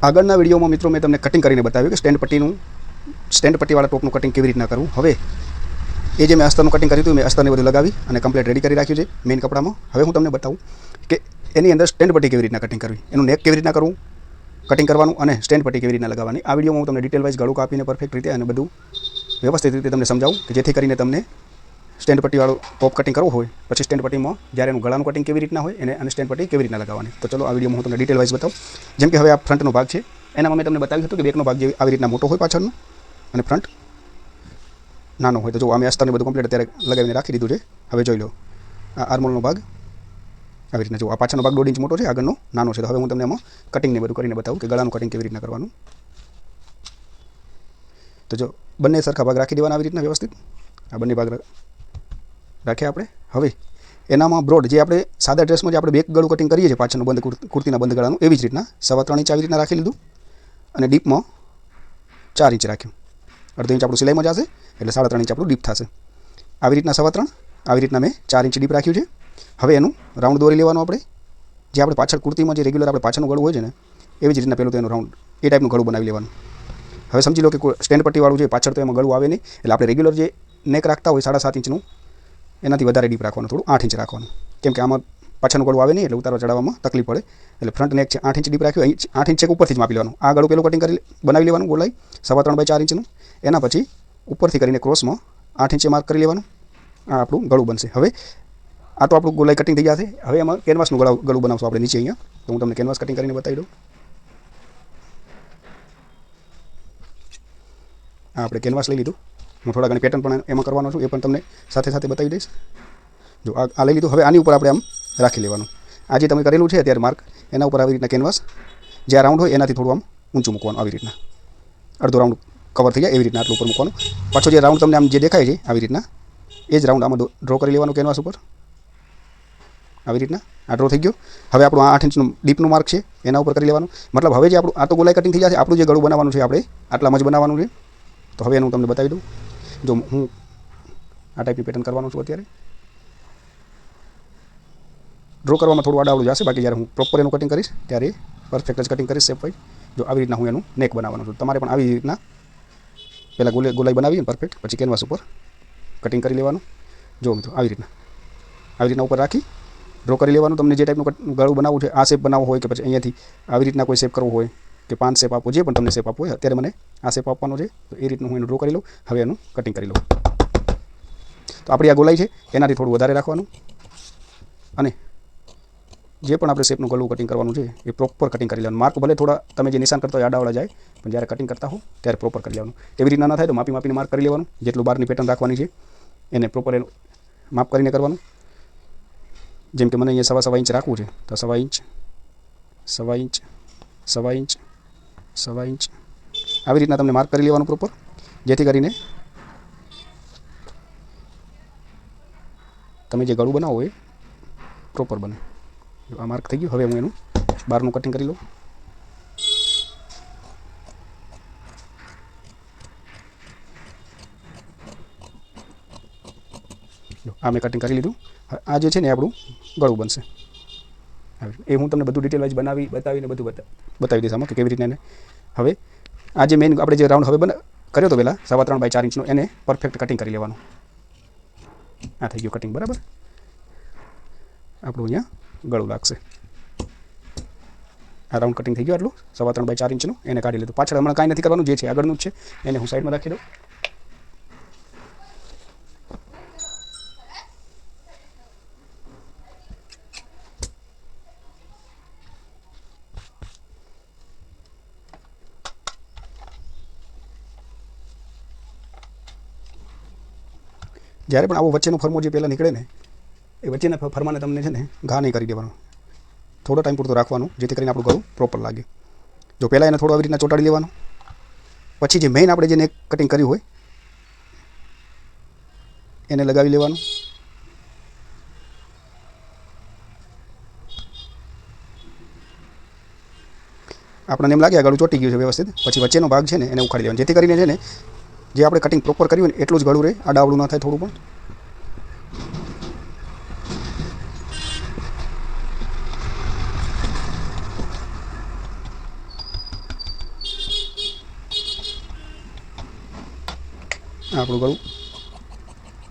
આગળના વિડીયોમાં મિત્રો મેં તમને કટિંગ કરીને બતાવ્યું કે સ્ટેન્ડ પટ્ટીવાળા ટોપનું કટિંગ કેવી રીતના કરવું. હવે એ જે મેં અસ્તરનું કટિંગ કર્યું હતું મેં અસ્તરને બધું લગાવી અને કમ્પ્લીટ રેડી કરી રાખ્યું છે મેઇન કપડામાં. હવે હું તમને બતાવું કે એની અંદર સ્ટેન્ડ પટ્ટી કેવી રીતના કટિંગ કરવી, એનું નેક કેવી રીતના કરવું, કટિંગ કરવાનું અને સ્ટેન્ડ પટ્ટી કેવી રીતના લગાવવાની. આ વિડીયોમાં હું તમને ડિટેલ વાઇઝ ગળું કાપીને પરફેક્ટ રીતે અને બધું વ્યવસ્થિત રીતે તમને સમજાવું કે જેથી કરીને તમને સ્ટેન્ડ પટ્ટીવાળું ટોપ કટિંગ કરવું હોય પછી સ્ટેન્ડ પટ્ટીમાં જ્યારે એનું ગળાનું કટિંગ કેવી રીતના હોય એને અને સ્ટેન્ડ પટ્ટી કેવી રીતના લગાવવાની. તો ચલો આ વિડીયોમાં હું તમને ડિટેલ વાઇઝ બતાવું. જેમ કે હવે આ ફ્રન્ટનો ભાગ છે એનામાં મેં તમને બતાવ્યું હતું કે બેકનો ભાગ જે આવી રીતના મોટો હોય પાછળનો અને ફ્રન્ટ નાનો હોય. તો જો અમે અસ્તરને બધું કમ્પ્લીટ અત્યારે લગાવીને રાખી દીધું છે. હવે જોઈ લો આ આર્મોલનો ભાગ આવી રીતના જો આ પાછળનો ભાગ 1.5 ઇંચ મોટો છે, આગળનો નાનો છે. તો હવે હું તમને એમાં કટિંગને બધું કરીને બતાવું કે ગળાનું કટિંગ કેવી રીતના કરવાનું. તો જો બંને સરખા ભાગ રાખી દેવાના આવી રીતના વ્યવસ્થિત. આ બંને ભાગ રાખ્યા આપણે. હવે એનામાં બ્રોડ જે આપણે સાદા ડ્રેસમાં જે આપણે બેક ગળું કટિંગ કરીએ છીએ પાછળનું બંધ કુર્તીના બંધ ગળાનું એવી જ રીતના 3.25 ઇંચ આવી રીતના રાખી લીધું અને ડીપમાં 4 ઇંચ રાખ્યું. 1/2 ઇંચ આપણું સિલાઈમાં જશે એટલે 3.5 ઇંચ આપણું ડીપ થશે. આવી રીતના 3.25 આવી રીતના મેં 4 ઇંચ ડીપ રાખ્યું છે. હવે એનું રાઉન્ડ દોરી લેવાનું આપણે. જે આપણે પાછળ કુર્તીમાં જે રેગ્યુલર આપણે પાછળનું ગળું હોય છે ને એવી જ રીતના પહેલું તો એનું રાઉન્ડ એ ટાઈપનું ગળું બનાવી લેવાનું. હવે સમજી લો કે સ્ટેન્ડ પટ્ટીવાળું છે પાછળ તો એમાં ગળું આવે નહીં એટલે આપણે રેગ્યુલર જે નેક રાખતા હોય 7.5 ઇંચનું એનાથી વધારે ડીપ રાખવાનું, થોડું 8 ઇંચ રાખવાનું. કેમ કે આમાં પાછળનું ગળું આવે નહીં એટલે ઉતારવા ચડાવવામાં તકલીફ પડે. એટલે ફ્રન્ટ નેક છે 8 ઇંચ ડીપ રાખ્યું, 8 ઇંચ ઉપરથી જ માપી લેવાનું. આ ગળું પેલું કટિંગ કરી બનાવી લેવાનું ગોલાઈ 3.25 ઇંચનું. એના પછી ઉપરથી કરીને ક્રોસમાં 8 ઇંચે માર્ક કરી લેવાનું. આ આપણું ગળું બનશે. હવે આ તો આપણું ગોલાઈ કટિંગ થઈ જશે. હવે એમાં કેનવાસનું ગળું બનાવશું આપણે નીચે અહીંયા. તો હું તમને કેનવાસ કટિંગ કરીને બતાવી દઉં. આ આપણે કેનવાસ લઈ લીધું. હું થોડા ઘણી પેટર્ન પણ એમાં કરવાનો છું, એ પણ તમને સાથે સાથે બતાવી દઈશ. જો આ લઈ લીધું. હવે આની ઉપર આપણે આમ રાખી લેવાનું. આ જે તમે કરેલું છે અત્યારે માર્ક એના ઉપર આવી રીતના કેનવાસ જે રાઉન્ડ હોય એનાથી થોડું આમ ઊંચું મૂકવાનું. આવી રીતના અડધો રાઉન્ડ કવર થઈ જાય એવી રીતના આટલું ઉપર મૂકવાનું. પાછો જે રાઉન્ડ તમને આમ જે દેખાય છે આવી રીતના એ જ રાઉન્ડ આમાં ડ્રો કરી લેવાનું કેનવાસ ઉપર. આવી રીતના આ ડ્રો થઈ ગયો. હવે આપણું 8 ઇંચનું ડીપનું માર્ક છે એના ઉપર કરી લેવાનું. મતલબ હવે જે આપણું આ તો ગોલાઈ કટિંગ થઈ જશે. આપણું જે ગળું બનાવવાનું છે આપણે આટલામાં જ બનાવવાનું છે. તો હવે એનું તમને બતાવી દઉં. જો હું આ ટાઈપની પેટર્ન કરવાનું છું અત્યારે. ડ્રો કરવામાં થોડું આડાવડું જશે, બાકી જ્યારે હું પ્રોપર એનું કટિંગ કરીશ ત્યારે પરફેક્ટ જ કટિંગ કરીશ શેપ વાઇઝ. જો આવી રીતના હું એનું નેક બનાવવાનું છું. તમારે પણ આવી રીતના પહેલાં ગોલાઈ બનાવીને પરફેક્ટ પછી કેનવાસ ઉપર કટિંગ કરી લેવાનું. જો મિત્રો આવી રીતના ઉપર રાખી ડ્રો કરી લેવાનું. તમને જે ટાઈપનું ગળું બનાવવું છે આ શેપ બનાવવો હોય કે પછી અહીંયાથી આવી રીતના કોઈ શેપ કરવો હોય કે 5 શેપ આપવો, જે પણ તમને શેપ આપવો હોય. અત્યારે મને આ શેપ આપવાનો છે તો એ રીતનું હું એનું ડ્રો કરી લઉં. હવે એનું કટિંગ કરી લઉં. તો આપણી આ ગોલાઈ છે એનાથી થોડું વધારે રાખવાનું અને જે પણ આપણે શેપનું ગળું કટિંગ કરવાનું છે એ પ્રોપર કટિંગ કરી લેવાનું. માર્ક ભલે થોડા તમે જે નિશાન કરતા હોય આડાવાળા જાય પણ જ્યારે કટિંગ કરતા હો ત્યારે પ્રોપર કરી લેવાનું. એવી રીતના ના થાય તો માપીને માર્ક કરી લેવાનું. જેટલું બહારની પેટર્ન રાખવાની છે એને પ્રોપર માપ કરીને કરવાનું. જેમ કે મને અહીંયા 1.25 ઇંચ રાખવું છે તો 1.25 ઇંચ 1.25 ઇંચ 1.25 ઇંચ 1.25 ઇંચ આવી રીતના તમને માર્ક કરી લેવાનું પ્રોપર, જેથી કરીને તમે જે ગળું બનાવો એ પ્રોપર બને. આ માર્ક થઈ ગયું. હવે હું એનું બહારનું કટિંગ કરી લઉં. આ મેં કટિંગ કરી લીધું. આ જે છે ને આપણું ગળું બનશે. એ હું તમને બધું ડિટેલ વાઇઝ બતાવીને બધું બતાવી દઈશ આમાં કે કેવી રીતના એને. હવે આ જે મેઇન આપણે જે રાઉન્ડ હવે કર્યો હતો પહેલાં 3.25 ઇંચનો એને પરફેક્ટ કટિંગ કરી લેવાનું. આ થઈ ગયું કટિંગ બરાબર. આપણું અહીંયા ગળું લાગશે. આ રાઉન્ડ કટિંગ થઈ ગયું આટલું 3.25 ઇંચનું. એને કાઢી લીધું. પાછળ હમણાં કાંઈ નથી કરવાનું, જે છે આગળનું જ છે એને હું સાઈડમાં રાખી દઉં. જ્યારે પણ આવો વચ્ચેનો ફરમો જે પહેલાં નીકળે ને એ વચ્ચેના ફરમાને તમને છે ને ઘા નહીં કરી દેવાનો. થોડો ટાઈમ પૂરતો રાખવાનું જેથી કરીને આપણું ગળું પ્રોપર લાગે. જો પહેલાં એને થોડું આવી રીતના ચોંટાડી લેવાનું. પછી જે મેઇન આપણે જે નેક કટિંગ કર્યું હોય એને લગાવી લેવાનું. આપણને એમ લાગે આ ગળું ચોંટી ગયું છે વ્યવસ્થિત, પછી વચ્ચેનો ભાગ છે ને એને ઉખાડી દેવાનો, જેથી કરીને છે ને જે આપણે કટિંગ પ્રોપર કર્યું ને એટલું જ ગળું રહે, આડાવડું ના થાય થોડું પણ. આપણું ગળું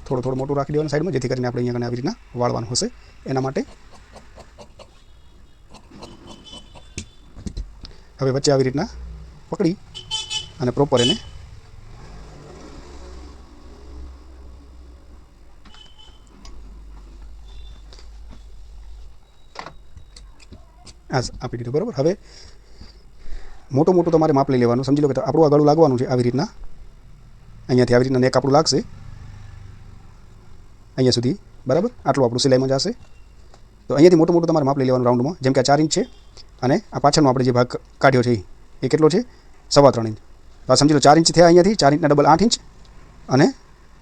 થોડું થોડું મોટું રાખી દેવાનું સાઈડમાં, જેથી કરીને આપણે અહીંયા આવી રીતના વાળવાનું હશે. એના માટે હવે વચ્ચે આવી રીતના પકડી અને પ્રોપર એને આ આપી દીધું. બરાબર. હવે મોટું મોટું તમારે માપ લઈ લેવાનું. સમજી લો કે આપણું આ ગળું લાગવાનું છે આવી રીતના, અહીંયાથી આવી રીતના નેક આપણું લાગશે અહીંયા સુધી. બરાબર. આટલું આપણું સિલાઈમાં જશે. તો અહીંયાથી મોટું મોટું તમારે માપ લઈ લેવાનું રાઉન્ડમાં. જેમ કે આ 4 ઇંચ છે અને આ પાછળનો આપણે જે ભાગ કાઢ્યો છે એ કેટલો છે? 3.25 ઇંચ. તો આ સમજી લો 4 ઇંચ થયા અહીંયાથી. 4 ઇંચના ડબલ 8 ઇંચ અને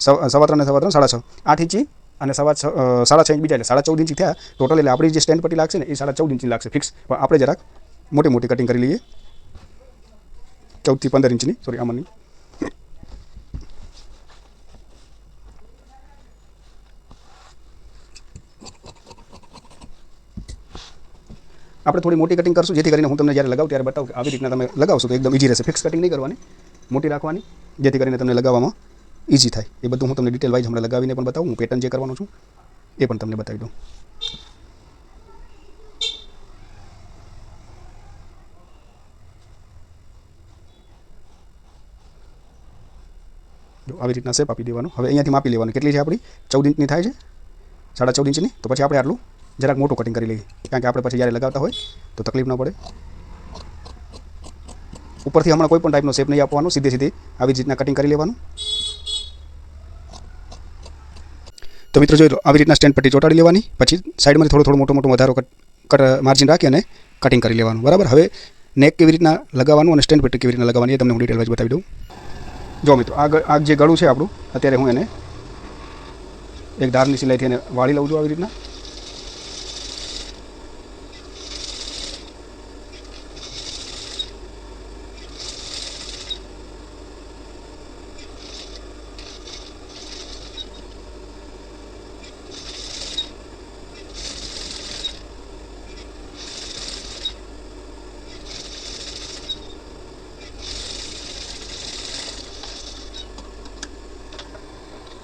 3.25 ને 3.25 6.5 8 ઇંચ અને 6.5 ઇંચ બીજા એટલે 14.5 ઇંચ થયા ટોટલ. એટલે આપણી જે સ્ટેન્ડ પટ્ટી લાગશે ને એ 14.5 ઇંચની લાગશે ફિક્સ. પણ આપણે જરાક મોટી મોટી કટિંગ કરી લઈએ, 14 થી 15 ઇંચની. સોરી, આમાંની આપણે થોડી મોટી કટિંગ કરશું, જેથી કરીને હું તમને જ્યારે લગાવું ત્યારે બતાવું કે આવી રીતના તમે લગાવશો તો એકદમ ઈઝી રહેશે. ફિક્સ કટિંગ નહીં કરવાની, મોટી રાખવાની, જેથી કરીને તમને લગાવવામાં ઈઝી થાય. એ બધું હું તમને ડિટેલ વાઇઝ હમણાં લગાવીને પણ બતાવું. હું પેટર્ન જે કરવાનો છું એ પણ તમને બતાવી દઉં. જો આવી રીતના શેપ આપી દેવાનું. હવે અહીંયાથી માપી લેવાનું કેટલી છે આપણી. 14 ઇંચની થાય છે, 14.5 ઇંચની. તો પછી આપણે આટલું જરાક મોટું કટિંગ કરી લઈએ, કારણ કે આપણે પછી જ્યારે લગાવતા હોય તો તકલીફ ન પડે. ઉપરથી હમણાં કોઈ પણ ટાઈપનો શેપ નહીં આપવાનો, સીધે સીધી આવી રીતના કટિંગ કરી લેવાનું. તો મિત્રો જોઈ લો, આવી રીતના સ્ટેન્ડ પટ્ટી ચોંટાડી લેવાની. પછી સાઈડમાંથી થોડો થોડો મોટો વધારો માર્જિન રાખી અને કટિંગ કરી લેવાનું. બરાબર. હવે નેક કેવી રીતના લગાવવાનું અને સ્ટેન્ડ પટ્ટી કેવી રીતના લગાવવાની એ તમને હું ડિટેલ વાઇઝ બતાવી દઉં. જો મિત્રો, આ જે ગળું છે આપણું, અત્યારે હું એને એક ધારની સિલાઈથી એને વાળી લઉં છું આવી રીતના.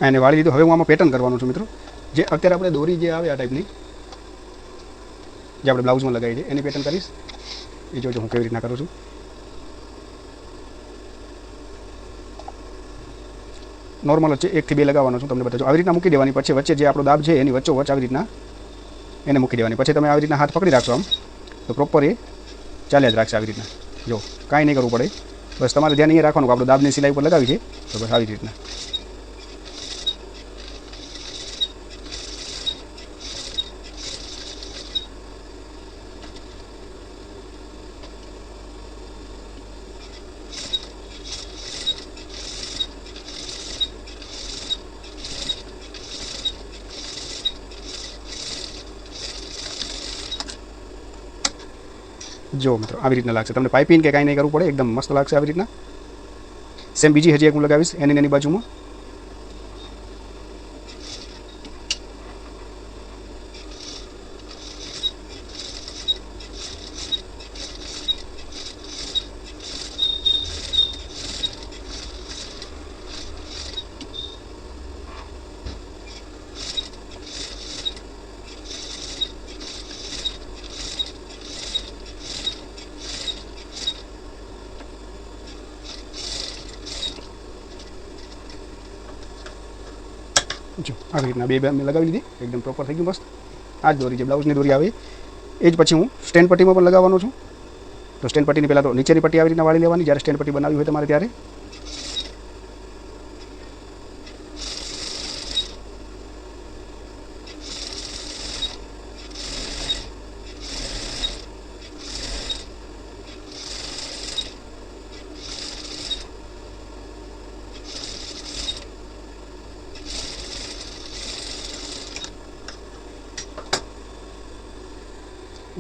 એને વાળી લીધું. હવે હું આમાં પેટર્ન કરવાનું છું મિત્રો. જે અત્યારે આપણે દોરી જે આવે આ ટાઈપની, જે આપણે બ્લાઉઝમાં લગાવી છે, એની પેટર્ન કરીશ. એ જોજો હું કેવી રીતના કરું છું. નોર્મલ વચ્ચે 1 થી 2 લગાવવાનો છું, તમને બતાવજો. આવી રીતના મૂકી દેવાની. પછી વચ્ચે જે આપણો દાબ છે એની વચ્ચોવચ્ચ આવી રીતના એને મૂકી દેવાની. પછી તમે આવી રીતના હાથ પકડી રાખશો આમ, તો પ્રોપર એ ચાલ્યા જ રાખશે આવી રીતના. જો કાંઈ નહીં કરવું પડે, બસ તમારે ધ્યાન અહીંયા રાખવાનું કે આપણે દાબની સિલાઈ ઉપર લગાવી છે, તો બસ આવી રીતના. જો મિત્રો આવી રીતના લાગશે. તમને પાઇપિંગ કે કાંઈ નહીં કરવું પડે, એકદમ મસ્ત લાગશે આવી રીતના. સેમ બીજી હજી એક હું લગાવીશ એની બાજુમાં. જો આવી રીતના બે મેં લગાવી લીધી, એકદમ પ્રોપર થઈ ગયું મસ્ત. આ જ દોરી જે બ્લાઉઝની દોરી આવે એ જ પછી હું સ્ટેન્ડ પટ્ટીમાં પણ લગાવવાનો છું. તો સ્ટેન્ડ પટ્ટીની પહેલાં તો નીચેની પટ્ટી આવી રીતના વાળી લેવાની જ્યારે સ્ટેન્ડ પટ્ટી બનાવી હોય તમારે ત્યારે.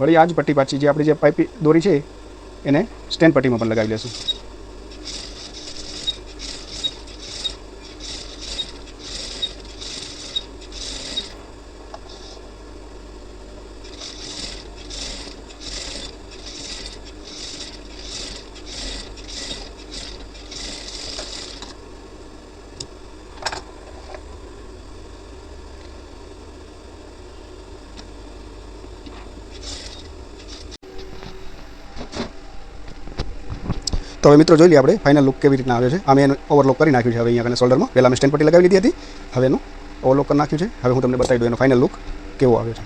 વળી આ જ પટ્ટી પાછી જે આપણી જે પાઇપ દોરી છે એને સ્ટેન્ડ પટ્ટીમાં પણ લગાવી લેશું. તો હવે મિત્રો જોઈ લઈએ આપણે ફાઇનલ લુક કેવી રીતના આવે છે. આ મેં ઓવરલોક કરી નાખ્યું છે હવે અહીંયા કને શોલ્ડરમાં. પહેલાં મેં સ્ટેન્ડ પટ્ટી લગાવી લીધી હતી, હવે એનું ઓવરલોક કરી નાખ્યું છે. હવે હું તમને બતાવી દઉં એનો ફાઇનલ લુક કેવો આવે છે.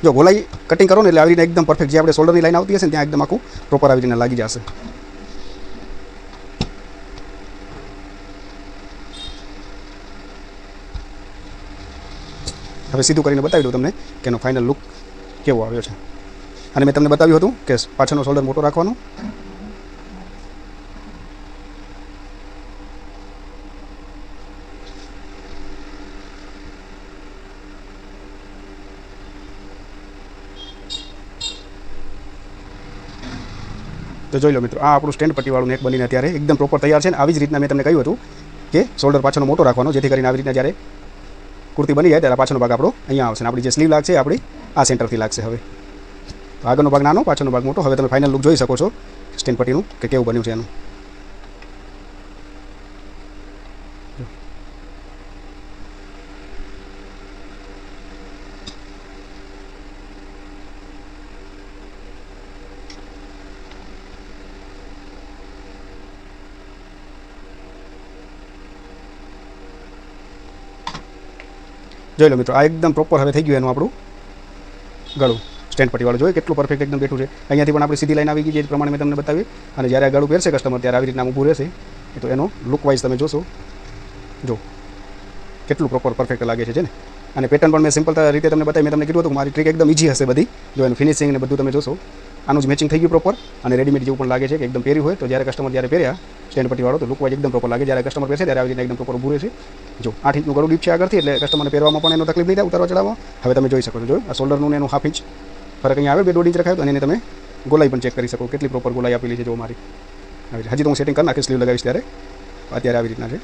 જો ગોલાઈ કટિંગ કરો ને એટલે આવી રીતે એકદમ પરફેક્ટ જે આપણે શોલ્ડરની લાઈન આવતી હશે ને ત્યાં એકદમ આખું પ્રોપર આવી રીતે લાગી જશે. હવે સીધું કરીને બતાવી દઉં તમને કે એનો ફાઇનલ લુક કેવો આવ્યો છે. અને મેં તમને બતાવ્યું હતું કે પાછળનો શોલ્ડર મોટો રાખવાનો. તો જોઈ લો મિત્રો, આ આપણું સ્ટેન્ડ પટ્ટીવાળું નેક બનીને અત્યારે એકદમ પ્રોપર તૈયાર છે. ને આવી જ રીતના મેં તમને કહ્યું હતું કે શોલ્ડર પાછળનો મોટો રાખવાનો, જેથી કરીને આવી રીતના જ્યારે કુર્તી બની જાય ત્યારે પાછળનો ભાગ આપણો અહીંયા આવશે. આપણી જે સ્લીવ લાગશે આપણી આ સેન્ટરથી લાગશે. હવે તો આગળનો ભાગ નાનો, પાછળનો ભાગ મોટો. હવે તમે ફાઇનલ લુક જોઈ શકો છો સ્ટેન્ડ પટ્ટીનું કે કેવું બન્યું છે એનું. જોઈ લો મિત્રો, આ એકદમ પ્રોપર હવે થઈ ગયું એનું આપણું ગળું સ્ટેન્ડ પટ્ટીવાળું. જોઈએ કેટલું પરફેક્ટ એકદમ બેઠું છે. અહીંયાથી પણ આપણી સીધી લાઈન આવી ગઈ જે પ્રમાણે મેં તમને બતાવી. અને જ્યારે આ ગળું પહેરશે કસ્ટમર ત્યારે આવી રીતના ઊભું રહેશે. તો એનો લુક વાઇઝ તમે જોશો, જો કેટલું પ્રોપર પરફેક્ટ લાગે છે ને. અને પેટર્ન પણ મેં સિમ્પલ રીતે તમને બતાવી. મેં તમને કીધું હતું મારી ટ્રીક એકદમ ઇઝી હશે બધી. જો એનું ફિનિશિંગ ને બધું તમે જોશો, આનું જ મેચિંગ થઈ ગયું પ્રોપર. અને રેડીમેડ જેવું પણ લાગે છે કે એકદમ પહેર્યું હોય તો જ્યારે કસ્ટમર જ્યારે પહેર્યા સ્ટેન્ડ પટ્ટીવાળો તો લુક વાઇઝ એકદમ પ્રોપર લાગે. જ્યારે કસ્ટમર પહેરશે ત્યારે આવી રીતે એકદમ પ્રોપર ઊભું રહેશે. જો 8 ઇંચનું ગળું ડીપ છે આગળથી, એટલે કસ્ટમરને પહેરવામાં પણ એનો તકલીફ નહીં થાય ઉતારવા ચડાવવા. હવે તમે જોઈ શકો છો, જો આ શોલ્ડરનું ને એનું 1/2 ઇંચ ફરક અહીંયા આવે, 2.5 ઇંચ રખાયો તો એને તમે ગોલાઈ પણ ચેક કરી શકો કેટલી પ્રોપર ગોલાઈ આપેલી છે. જો મારી હજી તો હું સેટિંગ કરી નાખીશ સ્લીવ લગાવીશ ત્યારે. અત્યારે આવી રીતના છે.